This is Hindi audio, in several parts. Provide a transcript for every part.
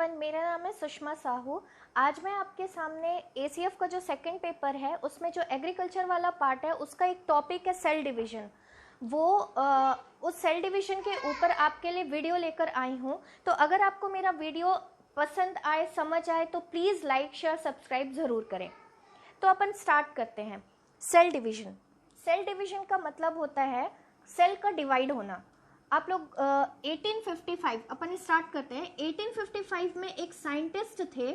एवरीवन, मेरा नाम है सुषमा साहू। आज मैं आपके सामने एसीएफ का जो सेकंड पेपर है उसमें जो एग्रीकल्चर वाला पार्ट है उसका एक टॉपिक है सेल डिवीज़न। उस सेल डिवीज़न के ऊपर आपके लिए वीडियो लेकर आई हूँ। तो अगर आपको मेरा वीडियो पसंद आए, समझ आए तो प्लीज़ लाइक शेयर सब्सक्राइब ज़रूर करें। तो अपन स्टार्ट करते हैं। Cell division. सेल डिवीज़न का मतलब होता है सेल का डिवाइड होना। आप लोग 1855 अपन स्टार्ट करते हैं। 1855 में एक साइंटिस्ट थे,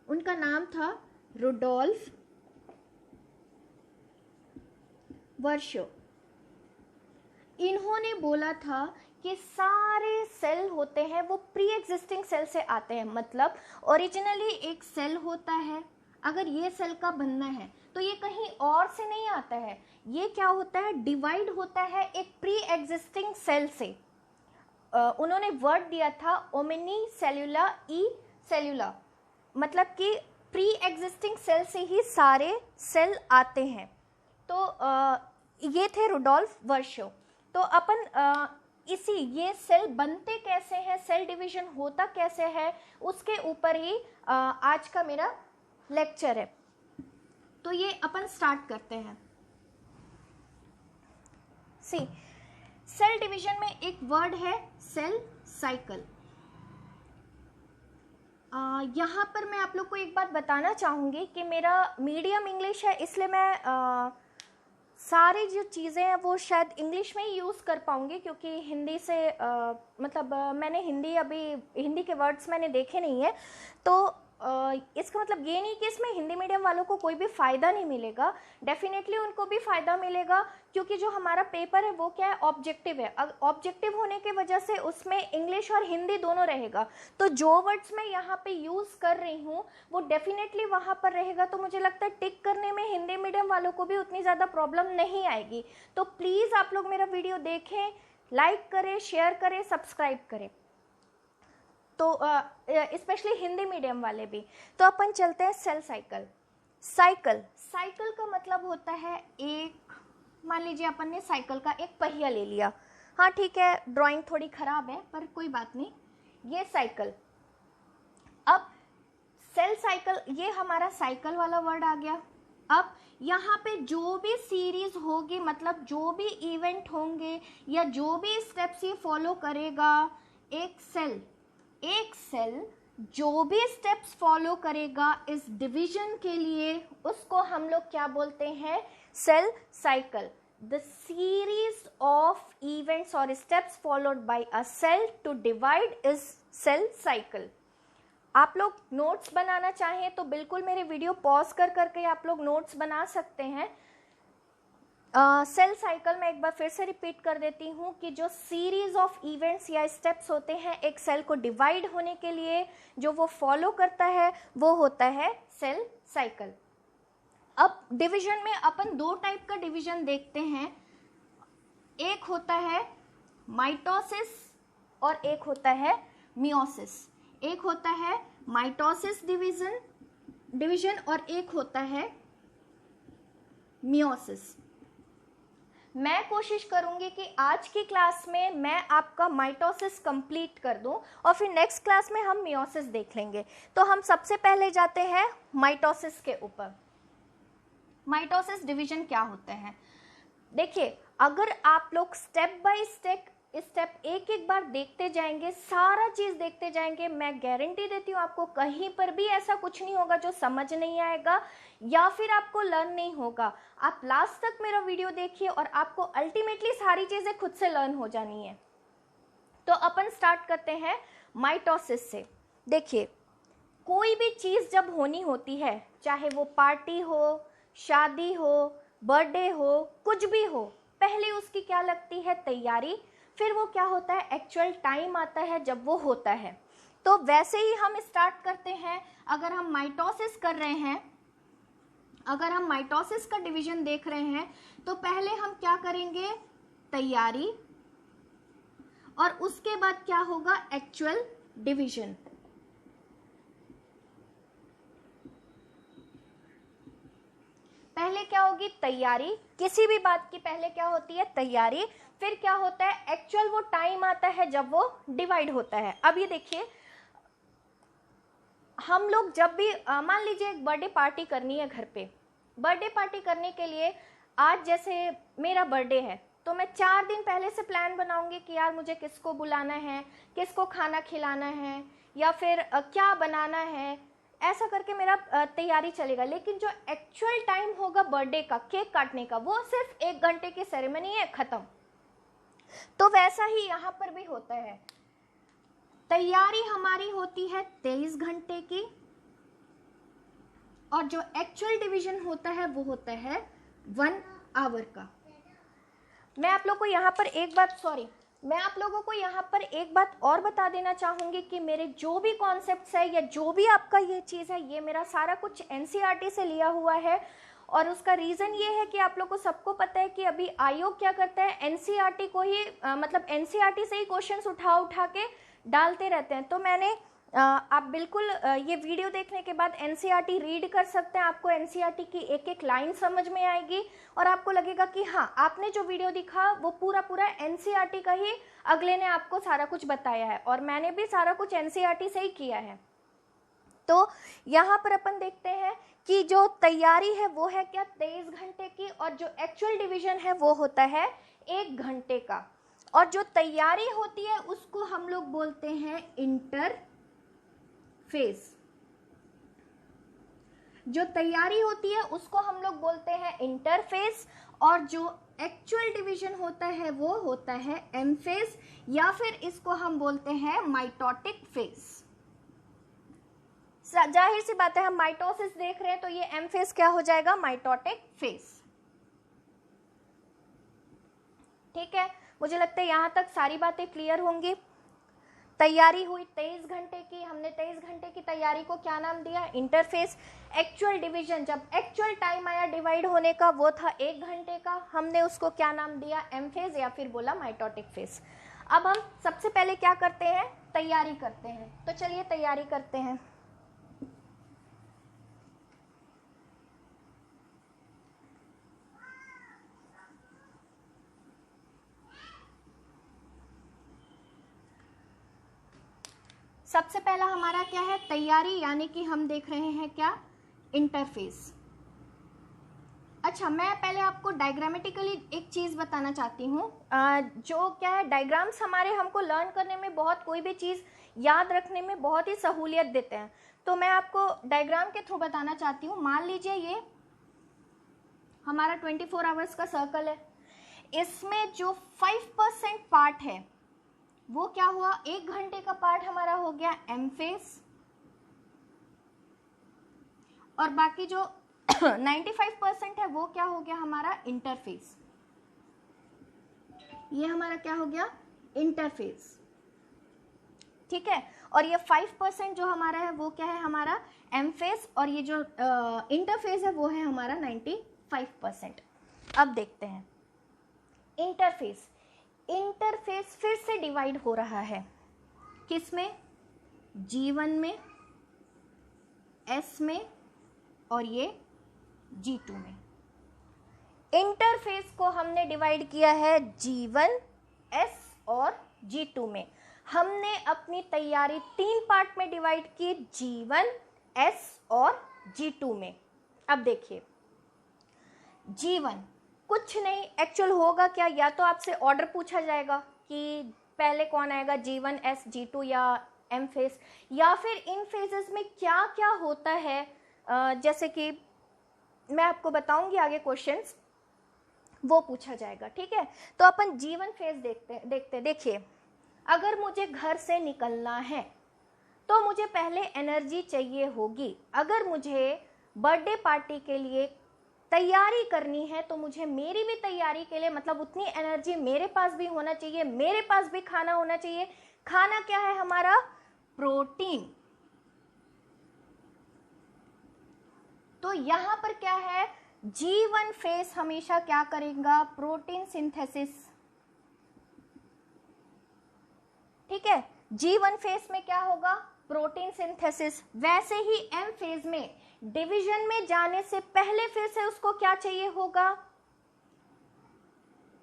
उनका नाम था रुडोल्फ वर्शो। इन्होंने बोला था कि सारे सेल होते हैं वो प्री एग्जिस्टिंग सेल से आते हैं। मतलब ओरिजिनली एक सेल होता है, अगर ये सेल का बनना है तो ये कहीं और से नहीं आता है, ये क्या होता है, डिवाइड होता है एक प्री एग्जिस्टिंग सेल से। उन्होंने वर्ड दिया था ओमिनी सेल्यूला ई सेल्यूला, मतलब कि प्री एग्जिस्टिंग सेल से ही सारे सेल आते हैं। तो ये थे रुडोल्फ वर्शो। तो अपन ये सेल बनते कैसे हैं, सेल डिवीजन होता कैसे है, उसके ऊपर ही आज का मेरा लेक्चर है। तो ये अपन स्टार्ट करते हैं। सी सेल डिवीजन में एक वर्ड है सेल साइकिल। यहाँ पर मैं आप लोग को एक बात बताना चाहूँगी कि मेरा मीडियम इंग्लिश है, इसलिए मैं सारी जो चीज़ें हैं वो शायद इंग्लिश में ही यूज़ कर पाऊँगी, क्योंकि हिंदी से मैंने हिंदी के वर्ड्स मैंने देखे नहीं है। तो इसका मतलब ये नहीं कि इसमें हिंदी मीडियम वालों को कोई भी फ़ायदा नहीं मिलेगा। डेफिनेटली उनको भी फ़ायदा मिलेगा, क्योंकि जो हमारा पेपर है वो क्या है, ऑब्जेक्टिव है। ऑब्जेक्टिव होने की वजह से उसमें इंग्लिश और हिंदी दोनों रहेगा। तो जो वर्ड्स मैं यहाँ पे यूज़ कर रही हूँ वो डेफिनेटली वहाँ पर रहेगा। तो मुझे लगता है टिक करने में हिंदी मीडियम वालों को भी उतनी ज़्यादा प्रॉब्लम नहीं आएगी। तो प्लीज़ आप लोग मेरा वीडियो देखें, लाइक करें, शेयर करें, सब्सक्राइब करें, तो स्पेशली हिंदी मीडियम वाले भी। तो अपन चलते हैं सेल साइकिल। साइकिल का मतलब होता है एक, मान लीजिए अपन ने साइकिल का एक पहिया ले लिया। हाँ ठीक है, ड्राइंग थोड़ी खराब है पर कोई बात नहीं, ये साइकिल। अब सेल साइकिल, ये हमारा साइकिल वाला वर्ड आ गया। अब यहाँ पे जो भी सीरीज होगी, मतलब जो भी इवेंट होंगे या जो भी स्टेप्स ये फॉलो करेगा, एक सेल जो भी स्टेप्स फॉलो करेगा इस डिवीजन के लिए, उसको हम लोग क्या बोलते हैं, cell cycle. The series of events और steps followed by a cell to divide is cell cycle. आप लोग नोट्स बनाना चाहें तो बिल्कुल मेरे वीडियो पॉज कर करके आप लोग नोट्स बना सकते हैं। सेल साइकिल में एक बार फिर से रिपीट कर देती हूँ कि जो सीरीज ऑफ इवेंट्स या स्टेप्स होते हैं एक सेल को डिवाइड होने के लिए, जो वो फॉलो करता है वो होता है सेल साइकिल। अब डिवीजन में अपन दो टाइप का डिवीजन देखते हैं, एक होता है माइटोसिस और एक होता है मियोसिस। एक होता है माइटोसिस डिवीजन और एक होता है मियोसिस। मैं कोशिश करूंगी कि आज की क्लास में मैं आपका माइटोसिस कंप्लीट कर दूं और फिर नेक्स्ट क्लास में हम मियोसिस देख लेंगे। तो हम सबसे पहले जाते हैं माइटोसिस के ऊपर। माइटोसिस डिवीजन क्या होता है, देखिए, अगर आप लोग स्टेप बाय स्टेप एक एक बार देखते जाएंगे, सारा चीज देखते जाएंगे, मैं गारंटी देती हूँ आपको कहीं पर भी ऐसा कुछ नहीं होगा जो समझ नहीं आएगा या फिर आपको लर्न नहीं होगा। आप लास्ट तक मेरा वीडियो देखिए और आपको अल्टीमेटली सारी चीजें खुद से लर्न हो जानी है। तो अपन स्टार्ट करते हैं माइटोसिस से। देखिए, कोई भी चीज जब होनी होती है, चाहे वो पार्टी हो, शादी हो, बर्थडे हो, कुछ भी हो, पहले उसकी क्या लगती है, तैयारी। फिर वो क्या होता है, एक्चुअल टाइम आता है जब वो होता है। तो वैसे ही हम स्टार्ट करते हैं। अगर हम माइटोसिस कर रहे हैं, अगर हम माइटोसिस का डिवीजन देख रहे हैं, तो पहले हम क्या करेंगे, तैयारी, और उसके बाद क्या होगा, एक्चुअल डिवीजन। पहले क्या होगी, तैयारी, किसी भी बात की पहले क्या होती है, तैयारी। फिर क्या होता है, एक्चुअल वो टाइम आता है जब वो डिवाइड होता है। अब ये देखिए, हम लोग जब भी मान लीजिए एक बर्थडे पार्टी करनी है घर पे, बर्थडे पार्टी करने के लिए आज जैसे मेरा बर्थडे है तो मैं 4 दिन पहले से प्लान बनाऊंगी कि यार मुझे किसको बुलाना है, किसको खाना खिलाना है, या फिर क्या बनाना है, ऐसा करके मेरा तैयारी चलेगा। लेकिन जो एक्चुअल टाइम होगा बर्थडे का, केक काटने का, वो सिर्फ 1 घंटे की सेरेमनी है, खत्म। तो वैसा ही यहाँ पर भी होता है, तैयारी हमारी होती है 23 घंटे की, और जो एक्चुअल डिवीजन होता है वो होता है 1 आवर का। मैं आप लोगों को यहाँ पर एक बात और बता देना चाहूँगी कि मेरे जो भी कॉन्सेप्ट्स है या जो भी आपका ये चीज़ है, ये मेरा सारा कुछ एनसीईआरटी से लिया हुआ है। और उसका रीज़न ये है कि आप लोग को सबको पता है कि अभी आयोग क्या करता है, एनसीईआरटी को ही मतलब एनसीईआरटी से ही क्वेश्चंस उठा के डालते रहते हैं। तो मैंने आप बिल्कुल ये वीडियो देखने के बाद एनसीईआरटी रीड कर सकते हैं, आपको एनसीईआरटी की एक एक लाइन समझ में आएगी और आपको लगेगा कि हाँ, आपने जो वीडियो दिखा वो पूरा एनसीईआरटी का ही अगले ने आपको सारा कुछ बताया है, और मैंने भी सारा कुछ एनसीईआरटी से ही किया है। तो यहाँ पर अपन देखते हैं कि जो तैयारी है वो है क्या, 23 घंटे की, और जो एक्चुअल डिवीजन है वो होता है 1 घंटे का। और जो तैयारी होती है उसको हम लोग बोलते हैं इंटरफेस। जो तैयारी होती है उसको हम लोग बोलते हैं इंटरफेस, और जो एक्चुअल डिवीजन होता है वो होता है एम फेज, या फिर इसको हम बोलते हैं माइटोटिक फेज। जाहिर सी बात है, हम माइटोसिस देख रहे हैं तो ये एम फेज क्या हो जाएगा, माइटोटिक फेज। ठीक है, मुझे लगता है यहां तक सारी बातें क्लियर होंगी। तैयारी हुई 23 घंटे की, हमने 23 घंटे की तैयारी को क्या नाम दिया, इंटरफेस। एक्चुअल डिवीजन, जब एक्चुअल टाइम आया डिवाइड होने का, वो था 1 घंटे का, हमने उसको क्या नाम दिया, एम फेज, या फिर बोला माइटोटिक फेज। अब हम सबसे पहले क्या करते हैं, तैयारी करते हैं। तो चलिए तैयारी करते हैं। सबसे पहला हमारा क्या है, तैयारी, यानी कि हम देख रहे हैं क्या, इंटरफेस। अच्छा, मैं पहले आपको डायग्रामेटिकली एक चीज़ बताना चाहती हूँ। जो क्या है, डायग्राम्स हमारे हमको लर्न करने में बहुत, कोई भी चीज़ याद रखने में बहुत ही सहूलियत देते हैं। तो मैं आपको डायग्राम के थ्रू बताना चाहती हूँ। मान लीजिए ये हमारा 24 आवर्स का सर्कल है, इसमें जो 5% पार्ट है वो क्या हुआ, 1 घंटे का पार्ट हमारा हो गया एम फेज, और बाकी जो 95% है वो क्या हो गया हमारा इंटरफेस। ये हमारा क्या हो गया, इंटरफेस। ठीक है, और ये 5% जो हमारा है वो क्या है, हमारा एम फेज, और ये जो इंटरफेस है वो है हमारा 95%। अब देखते हैं इंटरफेस। इंटरफेस फिर से डिवाइड हो रहा है, किसमें, G1 में, S में, और ये G2 में। इंटरफेस को हमने डिवाइड किया है G1, S और G2 में। हमने अपनी तैयारी 3 पार्ट में डिवाइड की, G1, S और G2 में। अब देखिए G1 कुछ नहीं, एक्चुअल होगा क्या, या तो आपसे ऑर्डर पूछा जाएगा कि पहले कौन आएगा, G1, S, G2 या एम फेज, या फिर इन फेजेस में क्या क्या होता है। जैसे कि मैं आपको बताऊंगी आगे क्वेश्चंस, वो पूछा जाएगा। ठीक है, तो अपन G1 फेज देखते। देखिए, अगर मुझे घर से निकलना है तो मुझे पहले एनर्जी चाहिए होगी। अगर मुझे बर्थडे पार्टी के लिए तैयारी करनी है तो मुझे मेरी भी तैयारी के लिए मतलब उतनी एनर्जी मेरे पास भी होना चाहिए, मेरे पास भी खाना होना चाहिए। खाना क्या है हमारा, प्रोटीन। तो यहां पर क्या है, G1 फेज हमेशा क्या करेगा, प्रोटीन सिंथेसिस। ठीक है, G1 फेज में क्या होगा, प्रोटीन सिंथेसिस। वैसे ही एम फेज में डिवीजन में जाने से पहले फिर से उसको क्या चाहिए होगा,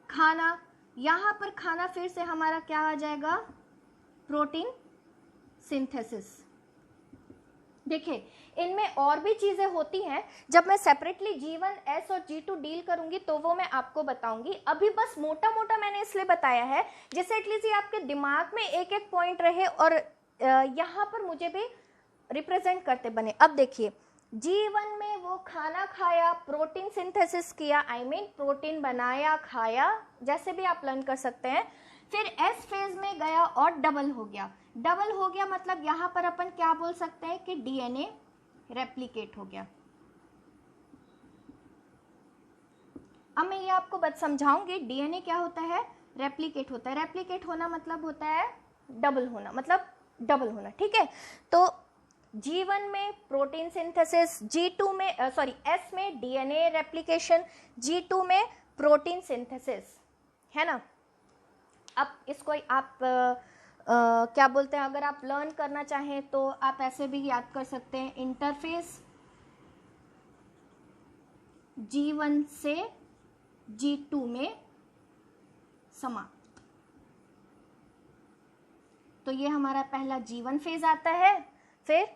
खाना। यहां पर खाना फिर से हमारा क्या आ जाएगा, प्रोटीन सिंथेसिस। देखिए इनमें और भी चीज़ें होती हैं, जब मैं सेपरेटली G1 S और G2 डील करूंगी तो वो मैं आपको बताऊंगी। अभी बस मोटा मोटा मैंने इसलिए बताया है जिससे एटलीस्ट ये आपके दिमाग में एक एक पॉइंट रहे और यहाँ पर मुझे भी रिप्रेजेंट करते बने। अब देखिए G1 में वो खाना खाया, प्रोटीन सिंथेसिस किया, आई मीन प्रोटीन बनाया, खाया, जैसे भी आप लर्न कर सकते हैं। फिर एस फेज में गया और डबल हो गया। डबल हो गया मतलब यहाँ पर अपन क्या बोल सकते हैं कि डीएनए रेप्लिकेट हो गया। अब मैं ये आपको बात समझाऊंगी, डीएनए क्या होता है, रेप्लिकेट होता है। रेप्लिकेट होना मतलब होता है डबल होना, मतलब डबल होना, ठीक है। तो G1 में प्रोटीन सिंथेसिस, G2 में S में डीएनए रेप्लिकेशन, G2 में प्रोटीन सिंथेसिस, है ना। अब इसको आप क्या बोलते हैं, अगर आप लर्न करना चाहें तो आप ऐसे भी याद कर सकते हैं, इंटरफेस G1 से G2 में समाप्त। तो ये हमारा पहला G1 फेज आता है, फिर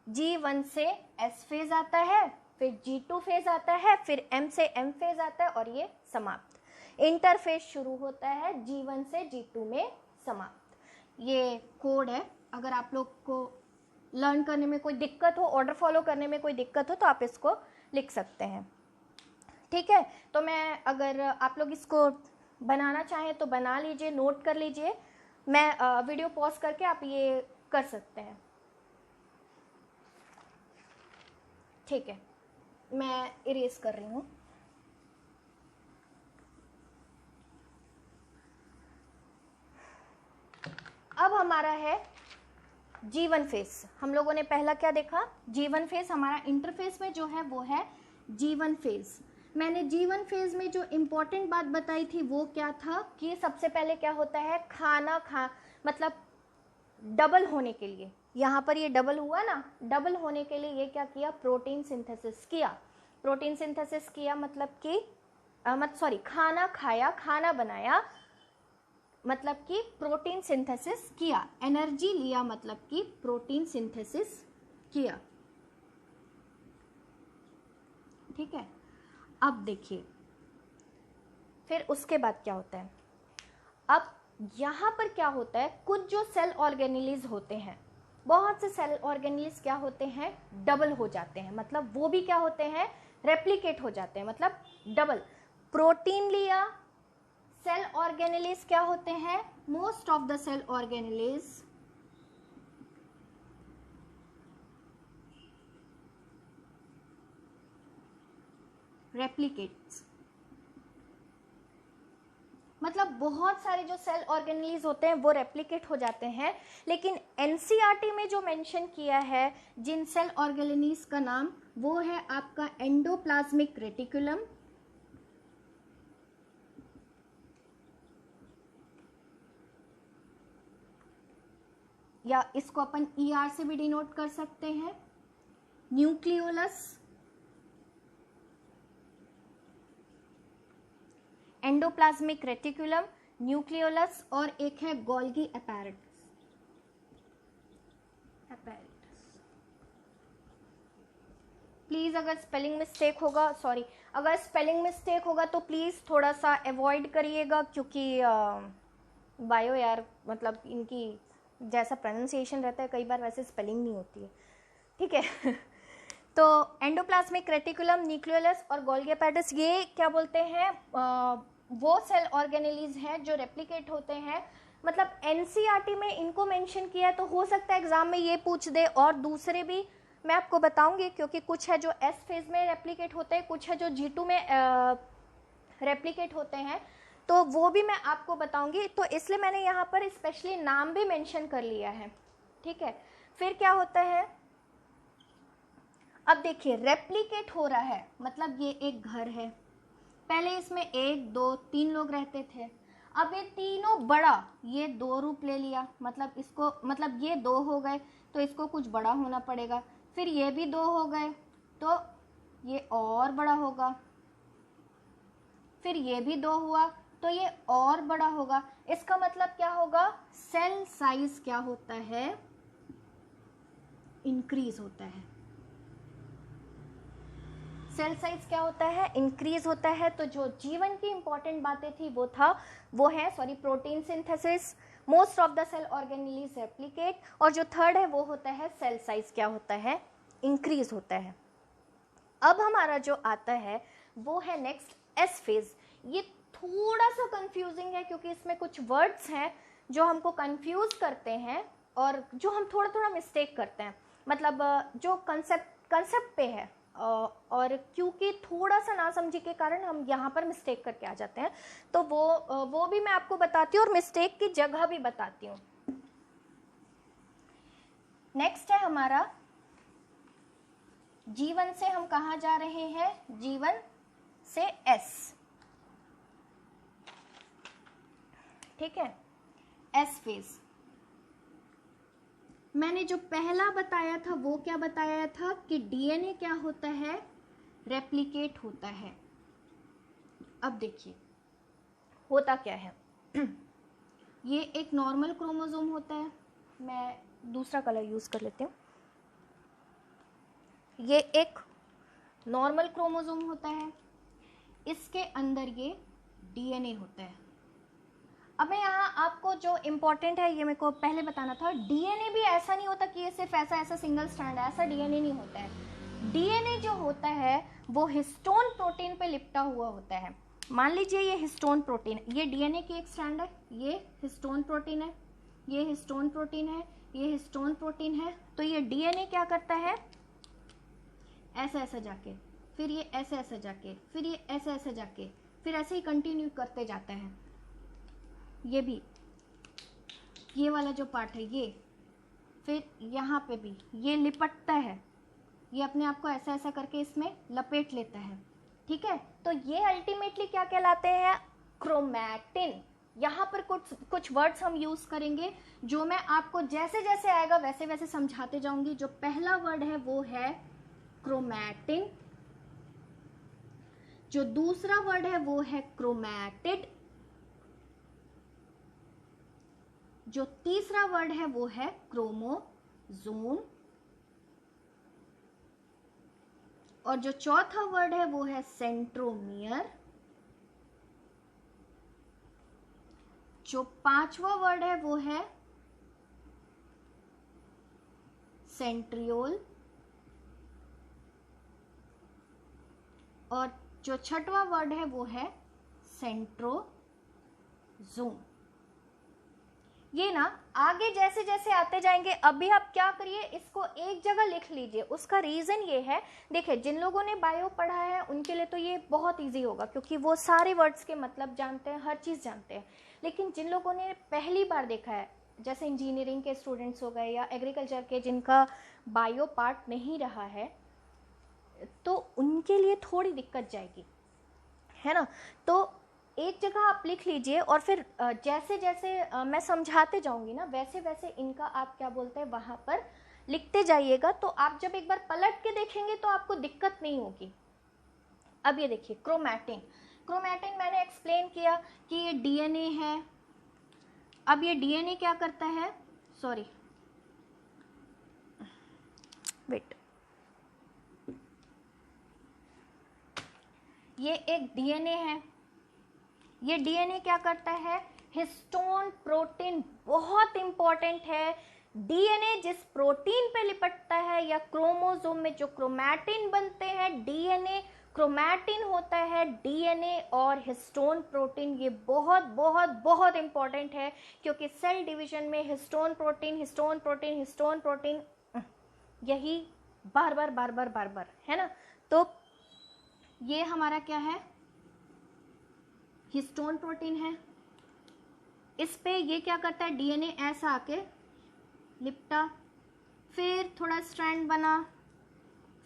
G1 से S फेज आता है, फिर G2 फेज आता है, फिर M से M फेज आता है और ये समाप्त। इंटरफेस शुरू होता है G1 से G2 में समाप्त। ये कोड है, अगर आप लोग को लर्न करने में कोई दिक्कत हो, ऑर्डर फॉलो करने में कोई दिक्कत हो तो आप इसको लिख सकते हैं, ठीक है। तो मैं, अगर आप लोग इसको बनाना चाहें तो बना लीजिए, नोट कर लीजिए। मैं वीडियो पॉज करके आप ये कर सकते हैं, ठीक है। मैं इरेज कर रही हूँ। अब हमारा है G1 फेज। हम लोगों ने पहला क्या देखा, G1 फेज। हमारा इंटरफेस में जो है वो है G1 फेज। मैंने G1 फेज में जो इम्पोर्टेंट बात बताई थी वो क्या था कि सबसे पहले क्या होता है, मतलब डबल होने के लिए, यहाँ पर ये डबल हुआ ना, डबल होने के लिए ये क्या किया, प्रोटीन सिंथेसिस किया। प्रोटीन सिंथेसिस किया मतलब कि खाना खाया, खाना बनाया, मतलब कि प्रोटीन सिंथेसिस किया। एनर्जी लिया मतलब कि प्रोटीन सिंथेसिस किया, ठीक है। अब देखिए फिर उसके बाद क्या होता है। अब यहाँ पर क्या होता है, कुछ जो सेल ऑर्गेनेलिज होते हैं, बहुत से सेल ऑर्गेनेलिज क्या होते हैं, डबल हो जाते हैं, मतलब वो भी क्या होते हैं, रेप्लिकेट हो जाते हैं, मतलब डबल। प्रोटीन लिया, सेल ऑर्गेनेलिज क्या होते हैं, most of the cell organelles replicates, मतलब बहुत सारे जो सेल ऑर्गेनेलिज होते हैं वो रेप्लिकेट हो जाते हैं। लेकिन एनसीईआरटी में जो मेंशन किया है जिन सेल ऑर्गेनेलिज का नाम, वो है आपका एंडोप्लाज्मिक रेटिकुलम, या इसको अपन ER से भी डिनोट कर सकते हैं, न्यूक्लियोलस, एंडोप्लाज्मिक रेटिकुलम, न्यूक्लियोलस, और एक है गोल्गी अपैरेटस। प्लीज़ अगर स्पेलिंग मिस्टेक होगा, अगर स्पेलिंग मिस्टेक होगा तो प्लीज़ थोड़ा सा अवॉइड करिएगा, क्योंकि बायो यार, मतलब इनकी जैसा प्रोनाउंसिएशन रहता है कई बार वैसे स्पेलिंग नहीं होती है, ठीक है। तो एंडोप्लाज्मिक रेटिकुलम, न्यूक्लियोलस और गोल्गी अपैरेटस, ये क्या बोलते हैं, वो सेल ऑर्गेनेलिज हैं जो रेप्लिकेट होते हैं। मतलब एनसीईआरटी में इनको मेंशन किया है, तो हो सकता है एग्जाम में ये पूछ दे, और दूसरे भी मैं आपको बताऊंगी, क्योंकि कुछ है जो एस फेज में रेप्लिकेट होते हैं, कुछ है जो G2 में रेप्लिकेट होते हैं, तो वो भी मैं आपको बताऊंगी। तो इसलिए मैंने यहाँ पर स्पेशली नाम भी मेंशन कर लिया है, ठीक है। फिर क्या होता है, अब देखिए रेप्लिकेट हो रहा है, मतलब ये एक घर है, पहले इसमें 1 2 3 लोग रहते थे, अब ये तीनों बड़ा, ये 2 रूप ले लिया, मतलब इसको, मतलब ये 2 हो गए तो इसको कुछ बड़ा होना पड़ेगा, फिर ये भी 2 हो गए तो ये और बड़ा होगा, फिर ये भी 2 हुआ तो ये और बड़ा होगा। इसका मतलब क्या होगा, सेल साइज क्या होता है, इंक्रीज होता है। सेल साइज क्या होता है, इंक्रीज होता है। तो जो जीवन की इंपॉर्टेंट बातें थी वो है protein synthesis, most of the cell organelles replicate, और जो थर्ड है वो होता है सेल साइज क्या होता है, इंक्रीज होता है। अब हमारा जो आता है वो है नेक्स्ट एस फेज। ये थोड़ा सा कंफ्यूजिंग है क्योंकि इसमें कुछ वर्ड्स हैं जो हमको कंफ्यूज करते हैं और जो हम थोड़ा थोड़ा मिस्टेक करते हैं, मतलब जो कंसेप्ट पे है, और क्योंकि थोड़ा सा नासमझी के कारण हम यहाँ पर मिस्टेक करके आ जाते हैं। तो वो भी मैं आपको बताती हूँ और मिस्टेक की जगह भी बताती हूँ। नेक्स्ट है हमारा जीवन से हम कहाँ जा रहे हैं, जीवन से एस, ठीक है, एस फेज। मैंने जो पहला बताया था वो क्या बताया था कि डीएनए क्या होता है, रेप्लिकेट होता है। अब देखिए होता क्या है ये एक नॉर्मल क्रोमोसोम होता है, मैं दूसरा कलर यूज कर लेती हूँ। ये एक नॉर्मल क्रोमोसोम होता है, इसके अंदर ये डीएनए होता है। अब मैं यहाँ आपको जो इम्पोर्टेंट है ये मेरे को पहले बताना था, डीएनए भी ऐसा नहीं होता कि ये सिर्फ ऐसा सिंगल स्ट्रैंड है, ऐसा डीएनए नहीं होता है। डीएनए जो होता है वो हिस्टोन प्रोटीन पे लिपटा हुआ होता है। मान लीजिए ये हिस्टोन प्रोटीन, ये डीएनए की एक स्ट्रैंड है, ये हिस्टोन प्रोटीन है, ये हिस्टोन प्रोटीन है, ये हिस्टोन प्रोटीन है। तो ये डीएनए क्या करता है, ऐसा ऐसा जाके, फिर ये ऐसे ऐसे जाके, फिर ये ऐसे ऐसे जाके, फिर ऐसे ही कंटिन्यू करते जाता है। ये भी, ये वाला जो पार्ट है ये, फिर यहाँ पे भी ये लिपटता है, ये अपने आप को ऐसा ऐसा करके इसमें लपेट लेता है, ठीक है। तो ये अल्टीमेटली क्या कहलाते हैं, क्रोमैटिन। यहाँ पर कुछ वर्ड्स हम यूज करेंगे जो मैं आपको जैसे जैसे आएगा वैसे वैसे समझाते जाऊंगी। जो पहला वर्ड है वो है क्रोमैटिन, जो दूसरा वर्ड है वो है क्रोमैटिड, जो तीसरा वर्ड है वो है क्रोमोसोम, और जो चौथा वर्ड है वो है सेंट्रोमियर, जो पांचवा वर्ड है वो है सेंट्रियोल, और जो छठवां वर्ड है वो है सेंट्रोजोम। ये ना आगे जैसे जैसे आते जाएंगे। अभी आप क्या करिए, इसको एक जगह लिख लीजिए। उसका रीजन ये है, देखिए जिन लोगों ने बायो पढ़ा है उनके लिए तो ये बहुत इजी होगा क्योंकि वो सारे वर्ड्स के मतलब जानते हैं, हर चीज़ जानते हैं। लेकिन जिन लोगों ने पहली बार देखा है, जैसे इंजीनियरिंग के स्टूडेंट्स हो गए या एग्रीकल्चर के जिनका बायो पार्ट नहीं रहा है, तो उनके लिए थोड़ी दिक्कत जाएगी, है ना। तो एक जगह आप लिख लीजिए और फिर जैसे जैसे मैं समझाते जाऊंगी ना वैसे वैसे इनका आप क्या बोलते हैं वहाँ पर लिखते जाइएगा। तो आप जब एक बार पलट के देखेंगे तो आपको दिक्कत नहीं होगी। अब ये देखिए क्रोमैटिन, क्रोमैटिन मैंने एक्सप्लेन किया कि ये डीएनए है। अब ये डीएनए क्या करता है, सॉरी वेट, ये एक डीएनए है। ये डीएनए क्या करता है, हिस्टोन प्रोटीन, बहुत इंपॉर्टेंट है। डीएनए जिस प्रोटीन पे लिपटता है या क्रोमोसोम में जो क्रोमैटिन बनते हैं, डीएनए क्रोमैटिन होता है। डीएनए और हिस्टोन प्रोटीन ये बहुत बहुत बहुत इंपॉर्टेंट है क्योंकि सेल डिवीजन में histone protein histone protein histone protein यही बार बार बार बार बार बार, है ना। तो ये हमारा क्या है, हिस्टोन प्रोटीन है। इस पे ये क्या करता है, डीएनए ऐसा आके लिपटा, फिर थोड़ा स्ट्रैंड बना,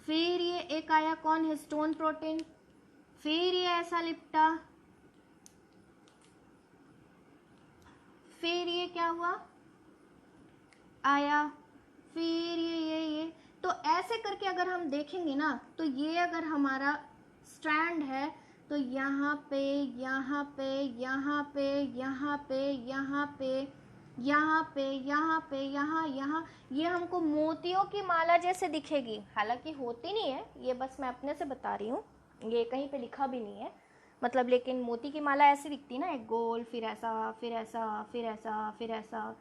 फिर ये एक आया कौन, हिस्टोन प्रोटीन, फिर ये ऐसा लिपटा, फिर ये क्या हुआ आया, फिर ये तो ऐसे करके अगर हम देखेंगे ना तो ये अगर हमारा स्ट्रैंड है तो यहाँ पे यहाँ पे यहाँ पे यहाँ पे यहाँ पे यहाँ पे, यहाँ पे, यहाँ, यहाँ, ये हमको मोतियों की माला जैसे दिखेगी, हालांकि होती नहीं है, ये बस मैं अपने से बता रही हूँ, ये कहीं पे लिखा भी नहीं है मतलब, लेकिन मोती की माला ऐसी दिखती है ना, एक गोल, फिर ऐसा, फिर ऐसा, फिर ऐसा, फिर ऐसा।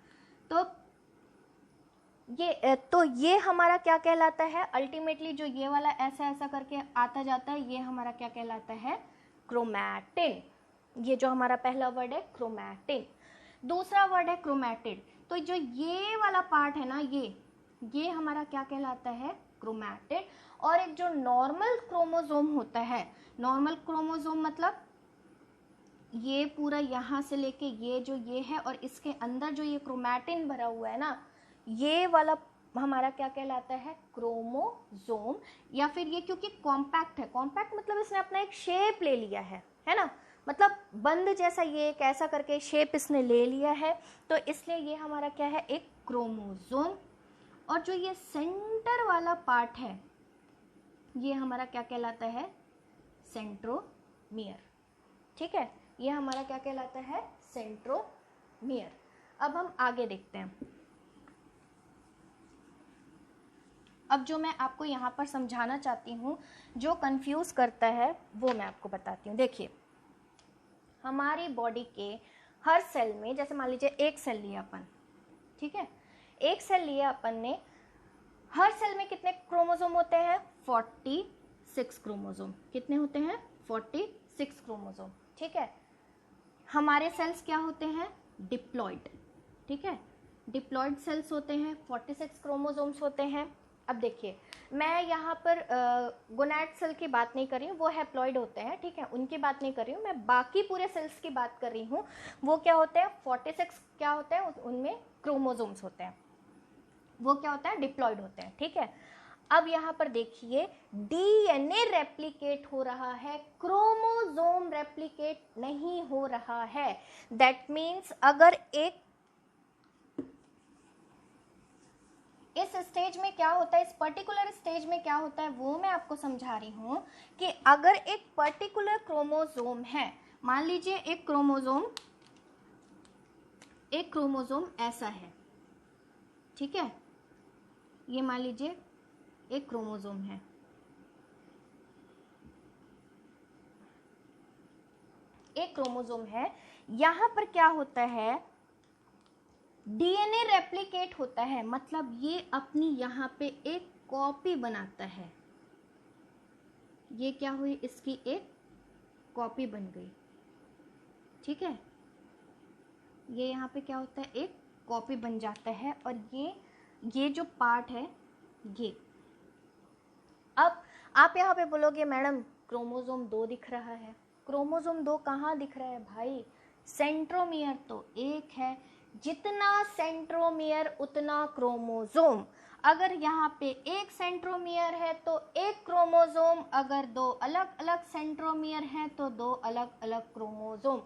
तो ये हमारा क्या कहलाता है, अल्टीमेटली जो ये वाला ऐसा ऐसा करके आता जाता है, ये हमारा क्या कहलाता है, क्रोमैटिन। ये जो हमारा पहला वर्ड है क्रोमैटिन। दूसरा वर्ड है क्रोमैटिड। तो जो ये वाला पार्ट है ना, ये हमारा क्या कहलाता है, क्रोमैटिड। और एक जो नॉर्मल क्रोमोसोम होता है, नॉर्मल क्रोमोसोम मतलब ये पूरा यहाँ से लेके ये है, और इसके अंदर जो ये क्रोमैटिन भरा हुआ है ना, ये वाला हमारा क्या कहलाता है, क्रोमोसोम। या फिर ये क्योंकि कॉम्पैक्ट है, कॉम्पैक्ट मतलब इसने अपना एक शेप ले लिया है ना, मतलब बंद जैसा, ये एक ऐसा करके शेप इसने ले लिया है, तो इसलिए ये हमारा क्या है, एक क्रोमोसोम। और जो ये सेंटर वाला पार्ट है, ये हमारा क्या कहलाता है, सेंट्रोमियर। ठीक है, ये हमारा क्या कहलाता है, सेंट्रोमियर। अब हम आगे देखते हैं। अब जो मैं आपको यहाँ पर समझाना चाहती हूँ, जो कंफ्यूज करता है वो मैं आपको बताती हूँ। देखिए, हमारी बॉडी के हर सेल में, जैसे मान लीजिए एक सेल लिया अपन, ठीक है, एक सेल लिया अपन ने, हर सेल में कितने क्रोमोसोम होते हैं, 46 क्रोमोसोम। कितने होते हैं, 46 क्रोमोसोम। ठीक है, हमारे सेल्स क्या होते हैं, डिप्लॉइड। ठीक है, डिप्लॉइड सेल्स होते हैं, 46 क्रोमोसोम्स होते हैं। अब देखिए, मैं यहाँ पर गोनैड सेल की बात नहीं कर रही हूँ, वो हैप्लॉइड होते हैं, ठीक है, उनकी बात नहीं कर रही हूँ, मैं बाकी पूरे सेल्स की बात कर रही हूँ। वो क्या होते हैं, 46 क्या होते हैं, उनमें क्रोमोसोम्स होते हैं, वो क्या होता है, डिप्लॉइड होते हैं। ठीक है, अब यहाँ पर देखिए, डीएनए रेप्लिकेट हो रहा है, क्रोमोसोम रेप्लिकेट नहीं हो रहा है। दैट मीन्स अगर एक, इस स्टेज में क्या होता है, इस पर्टिकुलर स्टेज में क्या होता है, वो मैं आपको समझा रही हूँ कि अगर एक पर्टिकुलर क्रोमोसोम है, मान लीजिए एक क्रोमोसोम ऐसा है, ठीक है, ये मान लीजिए एक क्रोमोसोम है, एक क्रोमोसोम है, यहां पर क्या होता है, डीएनए रेप्लिकेट होता है, मतलब ये अपनी यहां पे एक कॉपी बनाता है, ये क्या हुई, इसकी एक कॉपी बन गई। ठीक है, ये यहाँ पे क्या होता है, एक कॉपी बन जाता है, और ये जो पार्ट है, ये, अब आप यहाँ पे बोलोगे मैडम क्रोमोसोम 2 दिख रहा है, क्रोमोसोम 2 कहाँ दिख रहा है भाई, सेंट्रोमियर तो एक है, जितना सेंट्रोमियर उतना क्रोमोसोम। अगर यहाँ पे एक सेंट्रोमियर है तो एक क्रोमोसोम, अगर 2 अलग अलग सेंट्रोमियर हैं तो 2 अलग अलग क्रोमोसोम।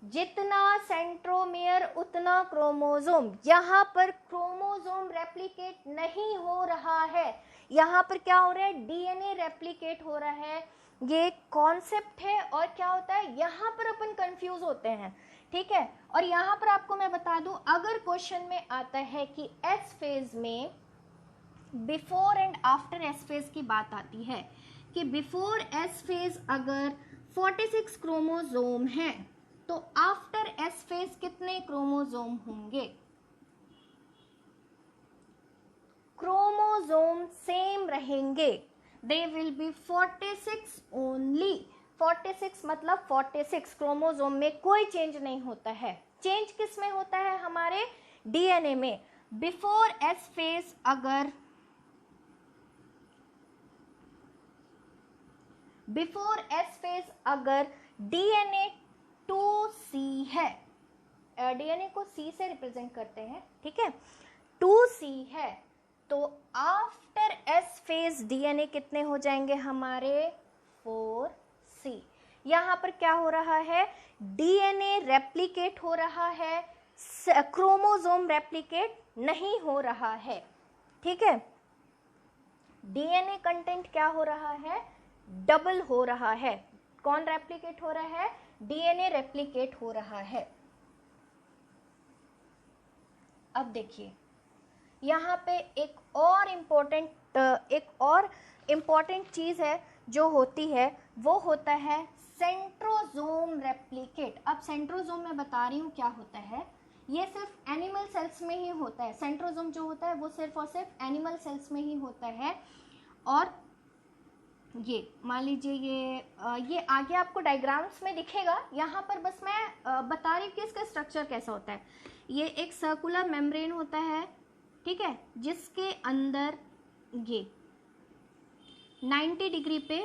जितना सेंट्रोमियर उतना क्रोमोसोम। यहाँ पर क्रोमोसोम रेप्लिकेट नहीं हो रहा है, यहाँ पर क्या हो रहा है, डीएनए रेप्लिकेट हो रहा है। ये कॉन्सेप्ट है, और क्या होता है, यहाँ पर अपन कंफ्यूज होते हैं। ठीक है, और यहाँ पर आपको मैं बता दूं, अगर क्वेश्चन में आता है कि एस फेज में before and after S phase की बात आती है, कि बिफोर एस फेज अगर 46 क्रोमोसोम है तो आफ्टर एस फेज कितने क्रोमोसोम होंगे, क्रोमोसोम सेम रहेंगे, दे विल बी 46 ओनली। 46 मतलब 46, क्रोमोसोम में कोई चेंज नहीं होता है। चेंज किस में होता है, हमारे डीएनए में। बिफोर एस फेज अगर डीएनए 2C है, डीएनए को C से रिप्रेजेंट करते हैं, ठीक है, 2C है, तो आफ्टर एस फेज डीएनए कितने हो जाएंगे हमारे, 4C। यहां पर क्या हो रहा है, डीएनए रेप्लिकेट हो रहा है, क्रोमोसोम रेप्लिकेट नहीं हो रहा है। ठीक है, डीएनए कंटेंट क्या हो रहा है, डबल हो रहा है। कौन रेप्लिकेट हो रहा है, डीएनए रेप्लिकेट हो रहा है। अब देखिए यहाँ पे एक और इम्पोर्टेंट चीज़ है जो होती है, वो होता है सेंट्रोजोम रेप्लिकेट। अब सेंट्रोजोम मैं बता रही हूँ क्या होता है, ये सिर्फ एनिमल सेल्स में ही होता है। सेंट्रोजोम जो होता है वो सिर्फ और सिर्फ एनिमल सेल्स में ही होता है। और ये मान लीजिए ये आगे आपको डायग्राम्स में दिखेगा, यहाँ पर बस मैं बता रही हूँ कि इसका स्ट्रक्चर कैसा होता है। ये एक सर्कुलर मेम्ब्रेन होता है, ठीक है, जिसके अंदर ये 90 डिग्री पे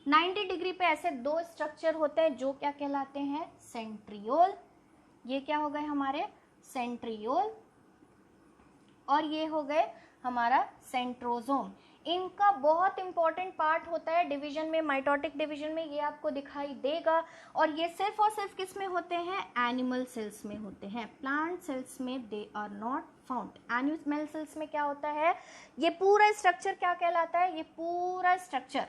90 डिग्री पे ऐसे दो स्ट्रक्चर होते हैं जो क्या कहलाते हैं, सेंट्रियोल। ये क्या हो गए हमारे सेंट्रियोल, और ये हो गए हमारा सेंट्रोजोम। इनका बहुत इंपॉर्टेंट पार्ट होता है डिवीजन में, माइटोटिक डिवीजन में, ये आपको दिखाई देगा। और ये सिर्फ और सिर्फ किस में होते हैं, एनिमल सेल्स में होते हैं। प्लांट सेल्स में they are not found. Animal cells में क्या होता है, ये पूरा स्ट्रक्चर क्या कहलाता है, ये पूरा स्ट्रक्चर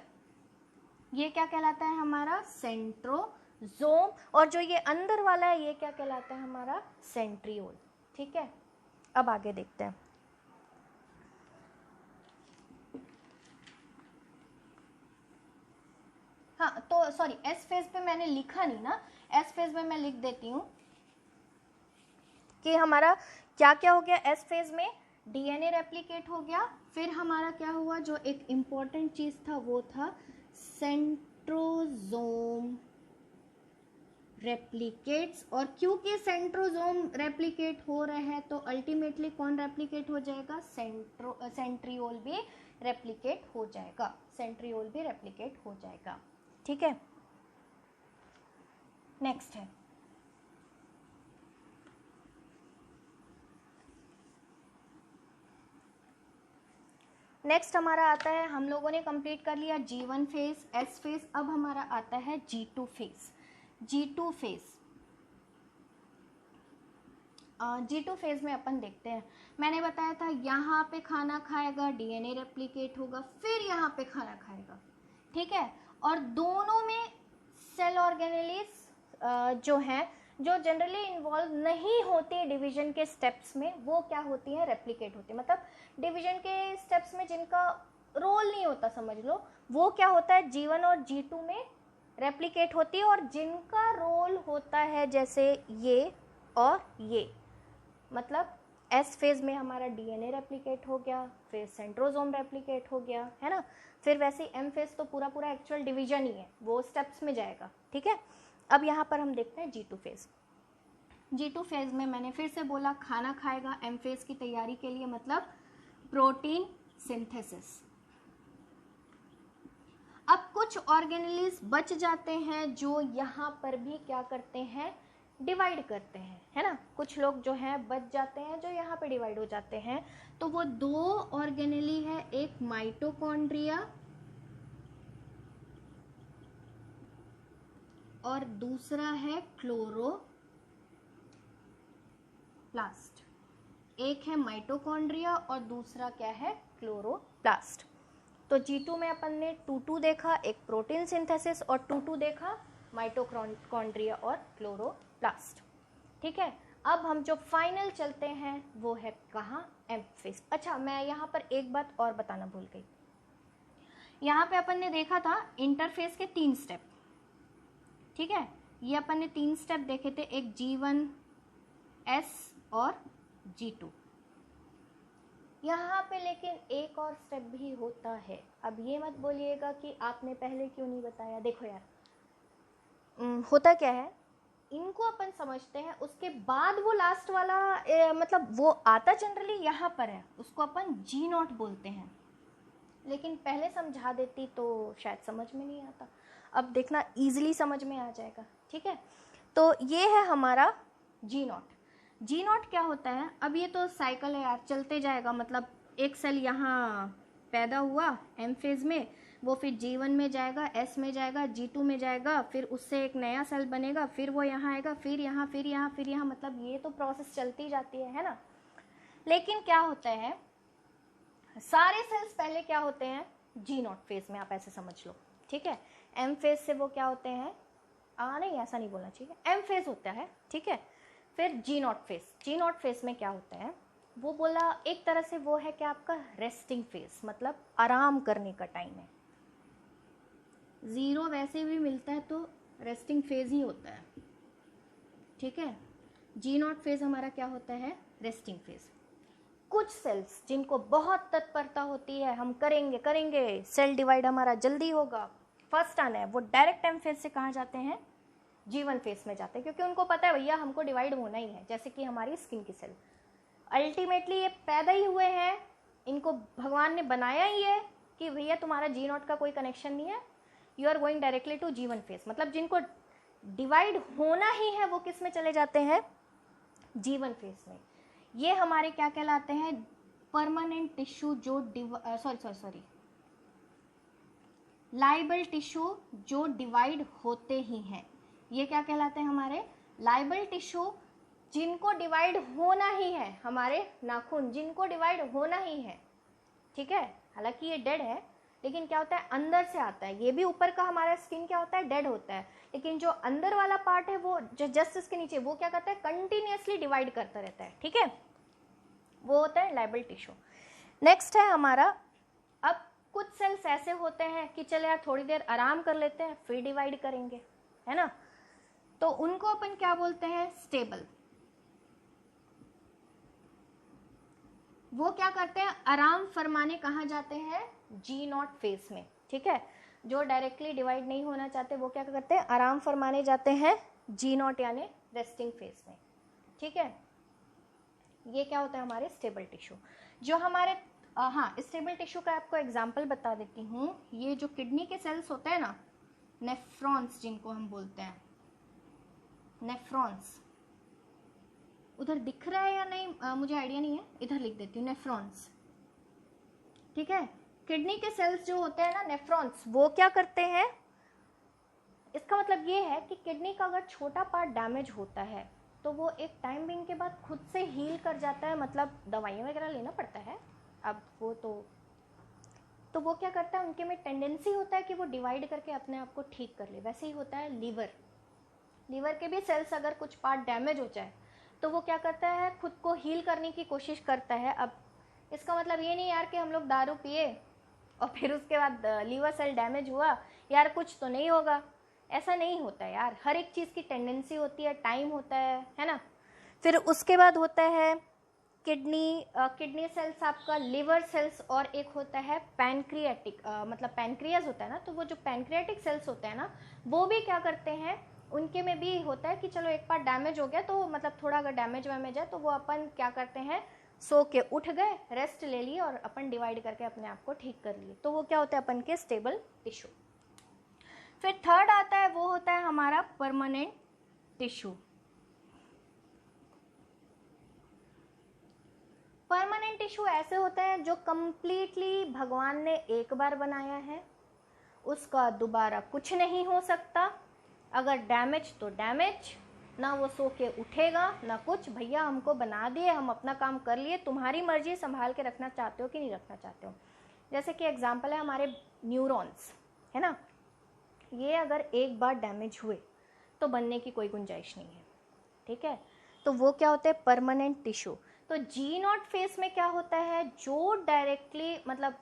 ये क्या कहलाता है हमारा सेंट्रोजोम। और जो ये अंदर वाला है ये क्या कहलाता है हमारा सेंट्रियोल। ठीक है, अब आगे देखते हैं। हाँ तो सॉरी, एस फेज पे मैंने लिखा नहीं ना, एस फेज में मैं लिख देती हूँ कि हमारा क्या क्या हो गया। एस फेज में डीएनए रेप्लिकेट हो गया, फिर हमारा क्या हुआ, जो एक इम्पॉर्टेंट चीज़ था वो था सेंट्रोजोम रेप्लिकेट्स। और क्योंकि सेंट्रोजोम रेप्लिकेट हो रहे हैं तो अल्टीमेटली कौन रेप्लिकेट हो जाएगा, सेंट्रियोल भी रेप्लिकेट हो जाएगा, सेंट्रियोल भी रेप्लिकेट हो जाएगा। ठीक है, नेक्स्ट है नेक्स्ट हमारा आता है, हम लोगों ने कंप्लीट कर लिया G1 फेज, S फेज। अब हमारा आता है G2 phase. G2 phase, G2 phase में अपन देखते हैं, मैंने बताया था यहाँ पे खाना खाएगा, डीएनए रेप्लिकेट होगा, फिर यहाँ पे खाना खाएगा। ठीक है, और दोनों में सेल ऑर्गेनेलिस जो हैं, जो जनरली इन्वॉल्व नहीं होती डिवीजन के स्टेप्स में, वो क्या होती हैं, रेप्लिकेट होती है। मतलब डिवीजन के स्टेप्स में जिनका रोल नहीं होता समझ लो, वो क्या होता है G1 और G2 में रेप्लिकेट होती है। और जिनका रोल होता है जैसे ये और ये, मतलब एस फेज में हमारा डीएनए रेप्लिकेट हो गया, फिर सेंट्रोजोम रेप्लिकेट हो गया, है ना। फिर वैसे एम फेज तो पूरा पूरा एक्चुअल डिवीजन ही है, वो स्टेप्स में जाएगा। ठीक है, अब यहाँ पर हम देखते हैं G2 फेज। G2 फेज में मैंने फिर से बोला खाना खाएगा, एम फेज की तैयारी के लिए, मतलब प्रोटीन सिंथेसिस। अब कुछ ऑर्गेनेलिस बच जाते हैं जो यहाँ पर भी क्या करते हैं, डिवाइड करते हैं, है ना। कुछ लोग जो हैं बच जाते हैं जो यहाँ पे डिवाइड हो जाते हैं। तो वो दो ऑर्गेनेली है, एक माइटोकॉन्ड्रिया और दूसरा है क्लोरोप्लास्ट। एक है माइटोकॉन्ड्रिया और दूसरा क्या है, क्लोरोप्लास्ट। तो G2 में अपन ने 2 देखा, एक प्रोटीन सिंथेसिस, और 2 देखा माइटोकॉन्ड्रिया और क्लोरोप्लास्ट। ठीक है, अब हम जो फाइनल चलते हैं वो है कहाँ, एम फेज। अच्छा, मैं यहाँ पर एक बात और बताना भूल गई। यहाँ पे अपन ने देखा था इंटरफेस के 3 स्टेप। ठीक है, ये अपन ने 3 स्टेप देखे थे, एक G1, S और G2। यहाँ पे लेकिन एक और स्टेप भी होता है। अब ये मत बोलिएगा कि आपने पहले क्यों नहीं बताया। देखो यार, होता क्या है, इनको अपन समझते हैं, उसके बाद वो लास्ट वाला मतलब वो आता जनरली यहाँ पर है, उसको अपन G0 बोलते हैं। लेकिन पहले समझा देती तो शायद समझ में नहीं आता, अब देखना इजीली समझ में आ जाएगा। ठीक है, तो ये है हमारा G0। G0 क्या होता है, अब ये तो साइकिल है यार, चलते जाएगा। मतलब एक सेल यहाँ पैदा हुआ एम फेज में, वो फिर G1 में जाएगा, S में जाएगा, G2 में जाएगा, फिर उससे एक नया सेल बनेगा, फिर वो यहाँ आएगा, फिर यहाँ, फिर यहाँ, फिर यहाँ, मतलब ये तो प्रोसेस चलती जाती है ना। लेकिन क्या होता है, सारे सेल्स पहले क्या होते हैं, जी नॉट फेज में, आप ऐसे समझ लो, ठीक है। एम फेज से वो क्या होते हैं, नहीं ऐसा नहीं बोलना चाहिए, एम फेज होता है, ठीक है। फिर G naught phase, G naught phase में क्या होता है, वो बोला एक तरह से वो है कि आपका रेस्टिंग फेज, मतलब आराम करने का टाइम है। ज़ीरो वैसे भी मिलता है तो रेस्टिंग फेज ही होता है, ठीक है। जी नॉट फेज हमारा क्या होता है, रेस्टिंग फेज। कुछ सेल्स जिनको बहुत तत्परता होती है, हम करेंगे करेंगे, सेल डिवाइड हमारा जल्दी होगा, फर्स्ट आना है, वो डायरेक्ट एम फेज से कहाँ जाते हैं, G1 फेज में जाते हैं, क्योंकि उनको पता है भैया हमको डिवाइड होना ही है। जैसे कि हमारी स्किन की सेल, अल्टीमेटली ये पैदा ही हुए हैं, इनको भगवान ने बनाया ही है कि भैया तुम्हारा जी नॉट का कोई कनेक्शन नहीं है, you are going directly to G1 phase. मतलब जिनको डिवाइड होना ही है वो किस में चले जाते हैं, G1 फेज में। ये हमारे क्या कहलाते हैं, परमानेंट टिश्यू जो लाइबल टिश्यू जो डिवाइड होते ही हैं। ये क्या कहलाते हैं हमारे लाइबल टिश्यू जिनको डिवाइड होना ही है, हमारे नाखून जिनको डिवाइड होना ही है, ठीक है। हालांकि ये डेड है, लेकिन क्या होता है अंदर से आता है, ये भी ऊपर का हमारा स्किन क्या होता है, डेड होता है, लेकिन जो अंदर वाला पार्ट है वो जो जस्ट इसके नीचे, वो क्या करता है, कंटिन्यूअसली डिवाइड करता रहता है, ठीक है। वो होता है लाइबल टिश्यू। नेक्स्ट है हमारा, अब कुछ सेल्स ऐसे होते हैं कि चले यार थोड़ी देर आराम कर लेते हैं फिर डिवाइड करेंगे, है ना, तो उनको अपन क्या बोलते हैं, स्टेबल। वो क्या करते हैं, आराम फरमाने कहाँ जाते हैं, जी नॉट फेज में, ठीक है। जो डायरेक्टली डिवाइड नहीं होना चाहते वो क्या करते हैं, आराम फरमाने जाते हैं जी नॉट यानी रेस्टिंग फेज में, ठीक है। ये क्या होता है हमारे स्टेबल टिश्यू। जो हमारे हाँ, स्टेबल टिश्यू का आपको एग्जांपल बता देती हूँ। ये जो किडनी के सेल्स होते हैं ना, नेफ्रॉन्स जिनको हम बोलते हैं, नेफ्रॉन्स, उधर दिख रहा है या नहीं मुझे आइडिया नहीं है, इधर लिख देती हूँ, नेफ्रॉन्स, ठीक है। किडनी के सेल्स जो होते हैं ना, नेफ्रॉन्स, वो क्या करते हैं, इसका मतलब ये है कि किडनी का अगर छोटा पार्ट डैमेज होता है तो वो एक टाइम बिंग के बाद खुद से हील कर जाता है, मतलब दवाइयाँ वगैरह लेना पड़ता है। अब वो तो वो क्या करता है, उनके में टेंडेंसी होता है कि वो डिवाइड करके अपने आप को ठीक कर ले। वैसे ही होता है लीवर, लीवर के भी सेल्स अगर कुछ पार्ट डैमेज हो जाए तो वो क्या करता है, खुद को हील करने की कोशिश करता है। अब इसका मतलब ये नहीं यार कि हम लोग दारू पिए और फिर उसके बाद लीवर सेल डैमेज हुआ यार कुछ तो नहीं होगा, ऐसा नहीं होता है यार। हर एक चीज़ की टेंडेंसी होती है, टाइम होता है ना। फिर उसके बाद होता है किडनी सेल्स आपका, लिवर सेल्स, और एक होता है पैनक्रियाटिक, मतलब पैनक्रियाज होता है ना, तो वो जो पैनक्रियाटिक सेल्स होते हैं ना, वो भी क्या करते हैं, उनके में भी होता है कि चलो एक बार डैमेज हो गया तो मतलब थोड़ा अगर डैमेज वैमेज है तो वो अपन क्या करते हैं, सो के उठ गए, रेस्ट ले लिए और अपन डिवाइड करके अपने आप को ठीक कर लिए। तो वो क्या होता है अपन के स्टेबल टिश्यू। फिर थर्ड आता है, वो होता है हमारा परमानेंट टिश्यू। परमानेंट टिश्यू ऐसे होते हैं जो कंप्लीटली भगवान ने एक बार बनाया है, उसका दोबारा कुछ नहीं हो सकता। अगर डैमेज तो डैमेज, ना वो सो के उठेगा ना कुछ, भैया हमको बना दिए, हम अपना काम कर लिए, तुम्हारी मर्जी, संभाल के रखना चाहते हो कि नहीं रखना चाहते हो। जैसे कि एग्जांपल है हमारे न्यूरॉन्स, है ना, ये अगर एक बार डैमेज हुए तो बनने की कोई गुंजाइश नहीं है, ठीक है। तो वो क्या होते हैं, परमानेंट टिश्यू। तो जी नॉट फेज में क्या होता है, जो डायरेक्टली मतलब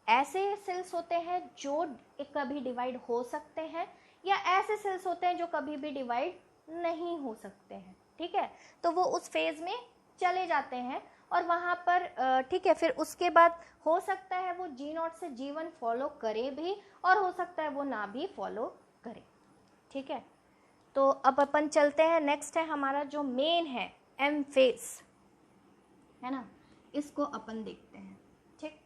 ऐसे सेल्स होते हैं जो कभी डिवाइड हो सकते हैं, या ऐसे सेल्स होते हैं जो कभी भी डिवाइड नहीं हो सकते हैं, ठीक है। तो वो उस फेज में चले जाते हैं और वहाँ पर ठीक है, फिर उसके बाद हो सकता है वो जी नॉट से G1 फॉलो करे भी, और हो सकता है वो ना भी फॉलो करे, ठीक है। तो अब अपन चलते हैं, नेक्स्ट है हमारा जो मेन है एम फेज, है ना, इसको अपन देखते हैं, ठीक।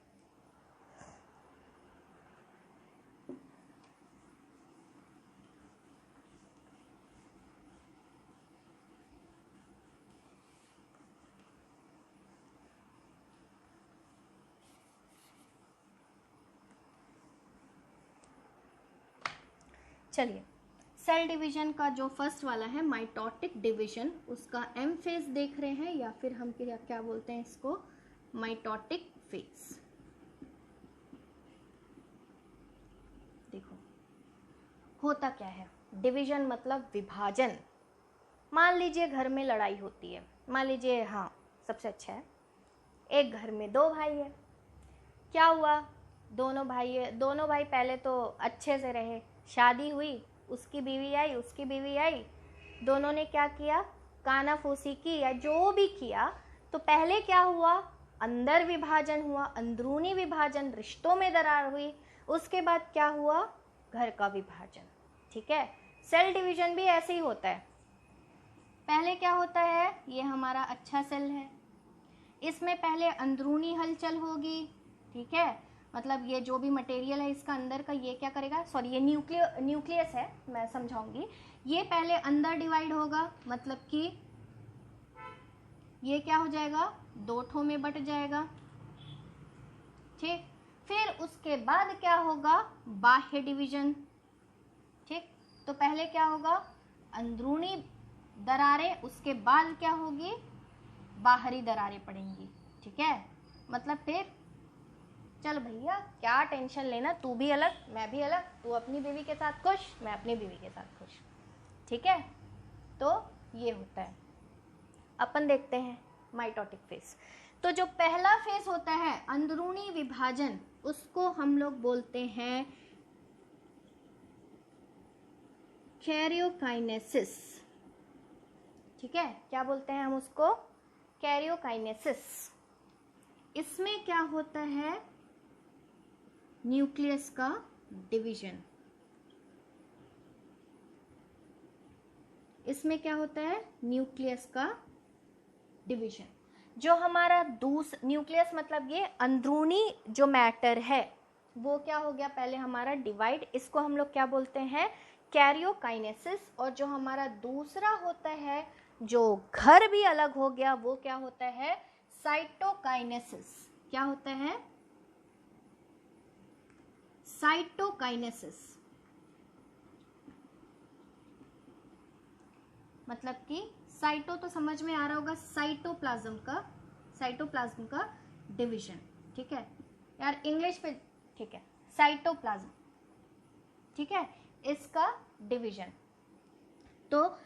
चलिए, सेल डिवीजन का जो फर्स्ट वाला है माइटोटिक डिवीजन, उसका एम फेज देख रहे हैं, या फिर हम क्या बोलते हैं इसको, माइटोटिक फेज। होता क्या है? डिवीजन मतलब विभाजन। मान लीजिए घर में लड़ाई होती है, मान लीजिए, हाँ सबसे अच्छा है, एक घर में दो भाई है। क्या हुआ? दोनों भाई पहले तो अच्छे से रहे, शादी हुई, उसकी बीवी आई, उसकी बीवी आई, दोनों ने क्या किया? कानाफूसी की या जो भी किया। तो पहले क्या हुआ? अंदर विभाजन हुआ, अंदरूनी विभाजन, रिश्तों में दरार हुई। उसके बाद क्या हुआ? घर का विभाजन। ठीक है, सेल डिवीजन भी ऐसे ही होता है। पहले क्या होता है? ये हमारा अच्छा सेल है, इसमें पहले अंदरूनी हलचल होगी। ठीक है, मतलब ये जो भी मटेरियल है इसका अंदर का, ये क्या करेगा, सॉरी ये न्यूक्लियस है, मैं समझाऊंगी। ये पहले अंदर डिवाइड होगा, मतलब कि ये क्या हो जाएगा? दो ठो में बट जाएगा। ठीक, फिर उसके बाद क्या होगा? बाह्य डिवीजन। ठीक, तो पहले क्या होगा? अंदरूनी दरारें, उसके बाद क्या होगी? बाहरी दरारें पड़ेंगी। ठीक है, मतलब फिर चल भैया क्या टेंशन लेना, तू भी अलग मैं भी अलग, तू अपनी बीवी के साथ खुश, मैं अपनी बीवी के साथ खुश। ठीक है, तो ये होता है। अपन देखते हैं माइटोटिक फेज। तो जो पहला फेज होता है अंदरूनी विभाजन, उसको हम लोग बोलते हैं कैरियोकाइनेसिस। ठीक है, क्या बोलते हैं हम उसको? कैरियोकाइनेसिस। इसमें क्या होता है? न्यूक्लियस का डिवीजन। इसमें क्या होता है? न्यूक्लियस का डिवीजन। जो हमारा न्यूक्लियस मतलब ये अंदरूनी जो मैटर है वो क्या हो गया? पहले हमारा डिवाइड, इसको हम लोग क्या बोलते हैं? कैरियोकाइनेसिस। और जो हमारा दूसरा होता है, जो घर भी अलग हो गया, वो क्या होता है? साइटोकाइनेसिस। क्या होता है? साइटोकाइनेसिस। मतलब कि साइटो तो समझ में आ रहा होगा, साइटोप्लाज्म का डिवीजन। ठीक है यार, इंग्लिश पे ठीक है, साइटोप्लाज्म। ठीक है, इसका डिवीजन। तो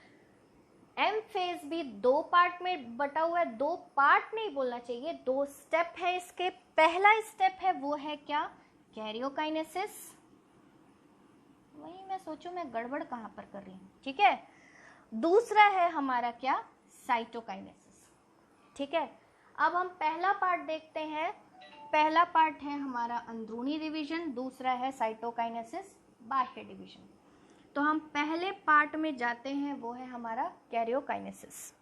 एम फेज भी दो पार्ट में बटा हुआ है। दो पार्ट नहीं बोलना चाहिए, दो स्टेप है इसके। पहला स्टेप है वो है क्या? कैरियोकाइनेसिस। वही मैं सोचूं मैं गड़बड़ कहां पर कर रही हूं। ठीक है, दूसरा है हमारा क्या? साइटोकाइनेसिस। ठीक है, अब हम पहला पार्ट देखते हैं। पहला पार्ट है हमारा अंदरूनी डिवीजन, दूसरा है साइटोकाइनेसिस, बाह्य डिवीजन। तो हम पहले पार्ट में जाते हैं, वो है हमारा कैरियोकाइनेसिस।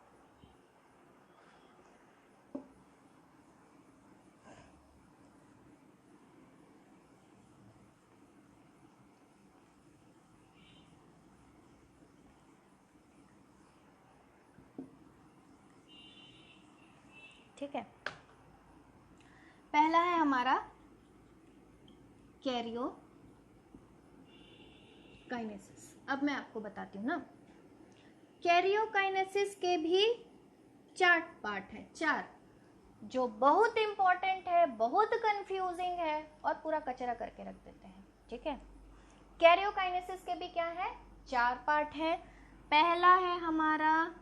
ठीक है, पहला है हमारा कैरियोकाइनेसिस। अब मैं आपको बताती हूँ ना, कैरियोकाइनेसिस के भी 4 पार्ट हैं, 4, जो बहुत इंपॉर्टेंट है, बहुत कंफ्यूजिंग है और पूरा कचरा करके रख देते हैं। ठीक है, कैरियोकाइनेसिस के भी क्या है? 4 पार्ट हैं। पहला है हमारा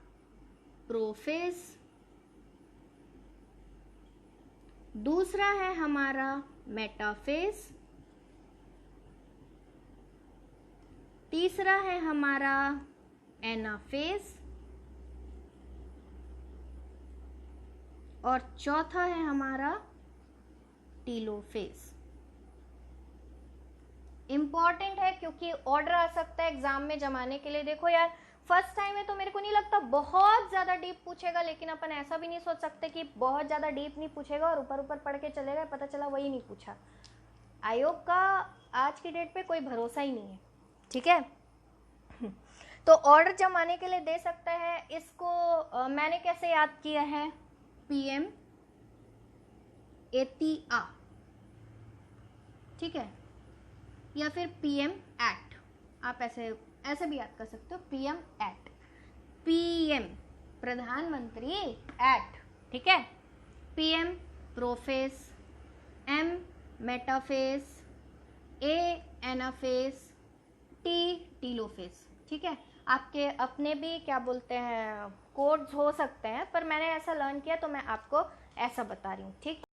प्रोफेज, दूसरा है हमारा मेटाफेज, तीसरा है हमारा एनाफेज और चौथा है हमारा टीलोफेज। इंपॉर्टेंट है क्योंकि ऑर्डर आ सकता है एग्जाम में जमाने के लिए। देखो यार, फर्स्ट टाइम है तो मेरे को नहीं लगता बहुत ज्यादा डीप पूछेगा, लेकिन अपन ऐसा भी नहीं सोच सकते कि बहुत ज्यादा डीप नहीं पूछेगा और ऊपर ऊपर पढ़ के चले गए, पता चला वही नहीं पूछा। आयोग का आज की डेट पे कोई भरोसा ही नहीं है। ठीक है, तो ऑर्डर जमाने के लिए दे सकता है। इसको मैंने कैसे याद किया है? PM ATA, ठीक है, या फिर PM एक्ट, आप ऐसे भी याद कर सकते हो। PM एक्ट, PM प्रधानमंत्री एक्ट। ठीक है, PM prophase, M metaphase, A anaphase, telophase, ठीक है। आपके अपने भी क्या बोलते हैं कोड्स हो सकते हैं, पर मैंने ऐसा लर्न किया तो मैं आपको ऐसा बता रही हूँ, ठीक।